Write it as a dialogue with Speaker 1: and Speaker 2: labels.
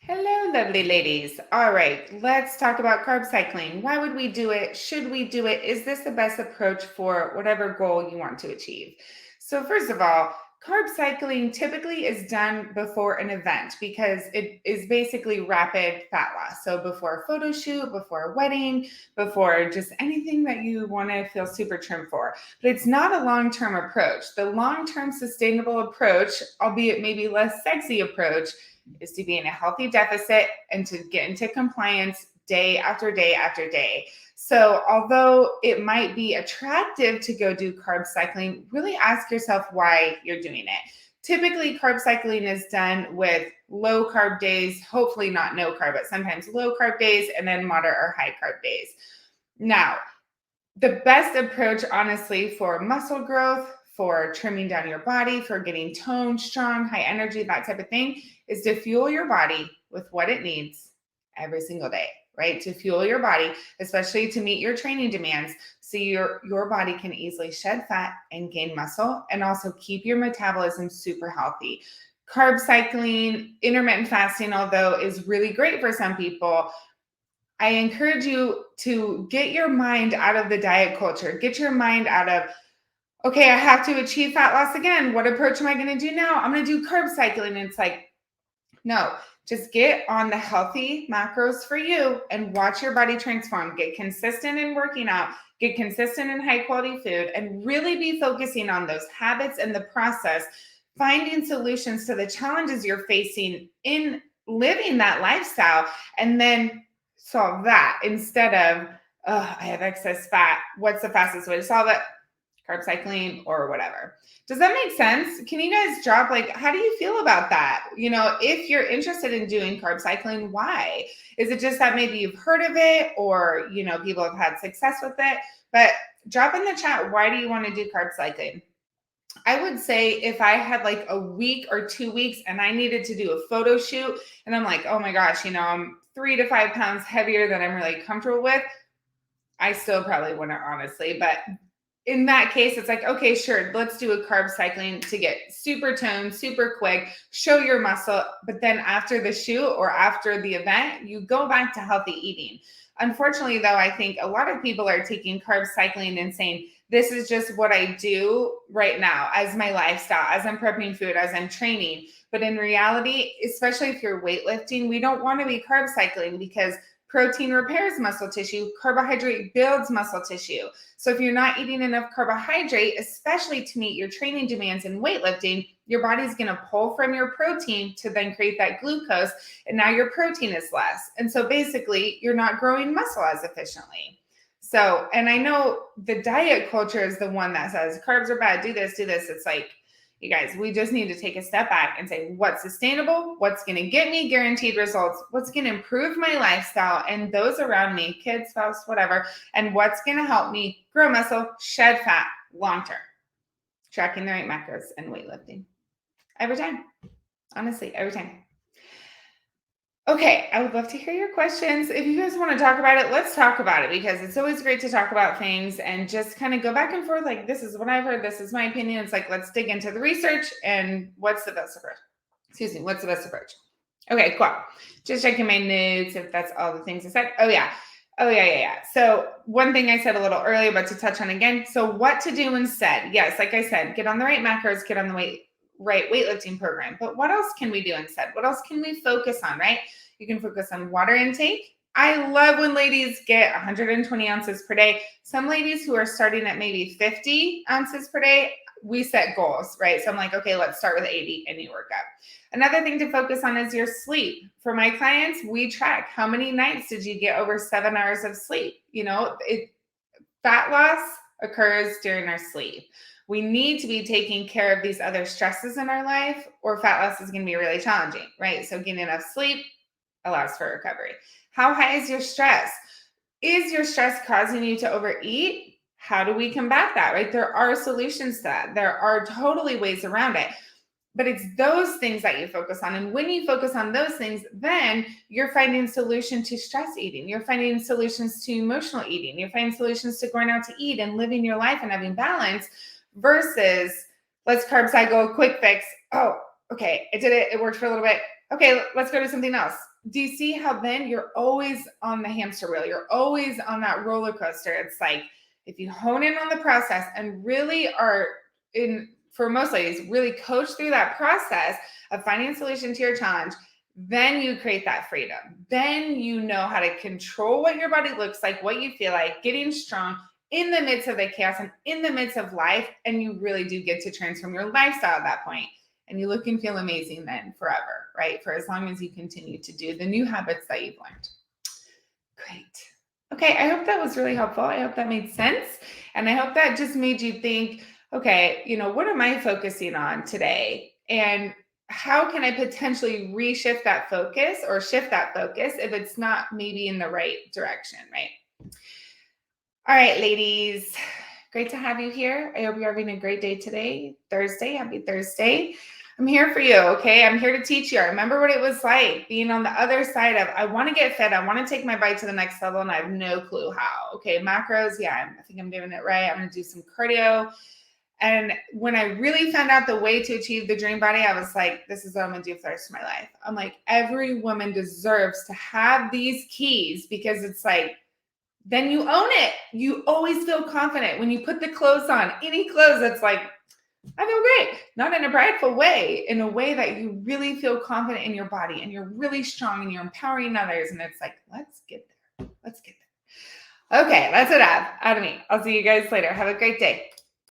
Speaker 1: Hello, lovely ladies. All right, let's talk about carb cycling. Why would we do it? Should we do it? Is this the best approach for whatever goal you want to achieve? So, first of all, carb cycling typically is done before an event because it is basically rapid fat loss. So, before a photo shoot, before a wedding, before just anything that you want to feel super trim for. But it's not a long term approach. The long term sustainable approach, albeit maybe less sexy approach, is to be in a healthy deficit and to get into compliance day after day after day. So, although it might be attractive to go do carb cycling, really ask yourself why you're doing it. Typically, carb cycling is done with low carb days, hopefully not no carb, but sometimes low carb days, and then moderate or high carb days. Now, the best approach, honestly, for muscle growth, for trimming down your body, for getting toned, strong, high energy, that type of thing, is to fuel your body with what it needs every single day, right? To fuel your body, especially to meet your training demands, so your body can easily shed fat and gain muscle, and also keep your metabolism super healthy. Carb cycling, intermittent fasting, although is really great for some people, I encourage you to get your mind out of the diet culture. Get your mind out of, okay, I have to achieve fat loss again. What approach am I going to do now? I'm going to do carb cycling. And it's like, no, just get on the healthy macros for you and watch your body transform. Get consistent in working out, get consistent in high quality food, and really be focusing on those habits and the process, finding solutions to the challenges you're facing in living that lifestyle, and then solve that instead of, oh, I have excess fat. What's the fastest way to solve it? Carb cycling or whatever. Does that make sense? Can you guys drop, like, how do you feel about that? If you're interested in doing carb cycling, why? Is it just that maybe you've heard of it, or, people have had success with it? But drop in the chat, why do you want to do carb cycling? I would say if I had like a week or 2 weeks and I needed to do a photo shoot and I'm like, oh my gosh, I'm 3 to 5 pounds heavier than I'm really comfortable with, I still probably wouldn't, honestly. But in that case, it's like, okay, sure, let's do a carb cycling to get super toned, super quick, show your muscle. But then after the shoot or after the event, you go back to healthy eating. Unfortunately, though, I think a lot of people are taking carb cycling and saying, this is just what I do right now as my lifestyle, as I'm prepping food, as I'm training. But in reality, especially if you're weightlifting, we don't want to be carb cycling because protein repairs muscle tissue, carbohydrate builds muscle tissue. So if you're not eating enough carbohydrate, especially to meet your training demands in weightlifting, your body's going to pull from your protein to then create that glucose, and now your protein is less. And so basically, you're not growing muscle as efficiently. So, and I know the diet culture is the one that says carbs are bad, do this, do this. It's like, you guys, we just need to take a step back and say, what's sustainable? What's going to get me guaranteed results? What's going to improve my lifestyle and those around me, kids, spouse, whatever? And what's going to help me grow muscle, shed fat long term? Tracking the right macros and weightlifting. Every time. Honestly, every time. Okay, I would love to hear your questions. If you guys want to talk about it, let's talk about it, because it's always great to talk about things and just kind of go back and forth. Like, this is what I've heard. This is my opinion. It's like, let's dig into the research and what's the best approach. What's the best approach? Okay, cool. Just checking my notes if that's all the things I said. Oh, yeah. So one thing I said a little earlier, but to touch on again. So what to do instead? Yes, like I said, get on the right macros, get on the right weightlifting program. But what else can we do instead? What else can we focus on, right? You can focus on water intake. I love when ladies get 120 ounces per day. Some ladies who are starting at maybe 50 ounces per day, we set goals, right? So I'm like, okay, let's start with 80 and you work up. Another thing to focus on is your sleep. For my clients, we track how many nights did you get over 7 hours of sleep. Fat loss occurs during our sleep. We need to be taking care of these other stresses in our life, or fat loss is going to be really challenging, right? So getting enough sleep allows for recovery. How high is your stress? Is your stress causing you to overeat? How do we combat that, right? There are solutions to that. There are totally ways around it. But it's those things that you focus on. And when you focus on those things, then you're finding solutions to stress eating. You're finding solutions to emotional eating. You're finding solutions to going out to eat and living your life and having balance, versus let's carb cycle, quick fix. Oh, okay, I did it. It worked for a little bit. Okay, let's go to something else. Do you see how then you're always on the hamster wheel? You're always on that roller coaster. It's like if you hone in on the process and really are in, for most ladies, really coach through that process of finding a solution to your challenge, then you create that freedom. Then you know how to control what your body looks like, what you feel like, getting strong in the midst of the chaos and in the midst of life. And you really do get to transform your lifestyle at that point. And you look and feel amazing then forever, right? For as long as you continue to do the new habits that you've learned. Great. Okay, I hope that was really helpful. I hope that made sense. And I hope that just made you think, okay, what am I focusing on today? And how can I potentially reshift that focus or shift that focus if it's not maybe in the right direction, right? All right, ladies, great to have you here. I hope you're having a great day today, Thursday. Happy Thursday. I'm here for you, okay? I'm here to teach you. I remember what it was like being on the other side of, I want to get fit. I want to take my bike to the next level, and I have no clue how. Okay, macros, yeah, I think I'm doing it right. I'm going to do some cardio. And when I really found out the way to achieve the dream body, I was like, this is what I'm going to do for the rest of my life. I'm like, every woman deserves to have these keys because it's like, then you own it. You always feel confident when you put the clothes on, any clothes that's like, I feel great, not in a prideful way, in a way that you really feel confident in your body and you're really strong and you're empowering others. And it's like, let's get there. Let's get there. Okay, that's it out of me. I'll see you guys later. Have a great day.